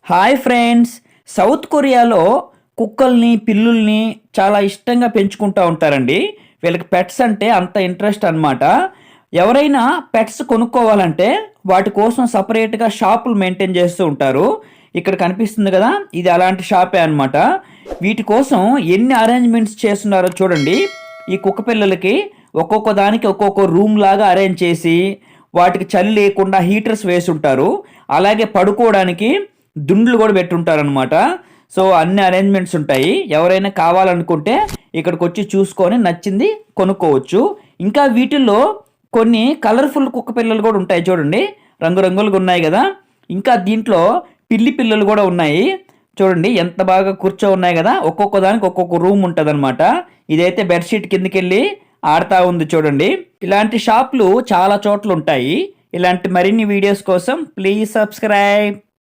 Hi friends. South కొరియాలో కుక్కల్ని పిల్లుల్ని చాలా ఇష్టంగా పెంచుకుంటూ ఉంటారండి. వీళ్ళకి పెట్స్ అంటే అంత ఇంట్రెస్ట్ అన్నమాట. ఎవరైనా పెట్స్ కొనుక్కోవాలంటే వాటి కోసం సపరేట్గా షాపులు మెయింటైన్ చేస్తూ ఉంటారు. ఇక్కడ కనిపిస్తుంది కదా, ఇది అలాంటి షాపే అన్నమాట. వీటి కోసం ఎన్ని అరేంజ్మెంట్స్ చేస్తున్నారో చూడండి. ఈ కుక్క పిల్లలకి ఒక్కొక్క దానికి ఒక్కొక్క రూమ్ లాగా అరేంజ్ చేసి వాటికి చలి లేకుండా హీటర్స్ వేసి ఉంటారు. అలాగే పడుకోవడానికి దుండ్లు కూడా పెట్టుంటారనమాట. సో అన్ని అరేంజ్మెంట్స్ ఉంటాయి. ఎవరైనా కావాలనుకుంటే ఇక్కడికి వచ్చి చూసుకొని నచ్చింది కొనుక్కోవచ్చు. ఇంకా వీటిల్లో కొన్ని కలర్ఫుల్ కుక్క పిల్లలు కూడా ఉంటాయి చూడండి, రంగురంగులుగా ఉన్నాయి కదా. ఇంకా దీంట్లో పిల్లి పిల్లలు కూడా ఉన్నాయి చూడండి, ఎంత బాగా కూర్చో ఉన్నాయి కదా. ఒక్కొక్క దానికి ఒక్కొక్క రూమ్ ఉంటుంది అనమాట. ఇదైతే బెడ్షీట్ కిందకి వెళ్ళి ఆడుతూ ఉంది చూడండి. ఇలాంటి షాపులు చాలా చోట్ల ఉంటాయి. ఇలాంటి మరిన్ని వీడియోస్ కోసం ప్లీజ్ సబ్స్క్రైబ్.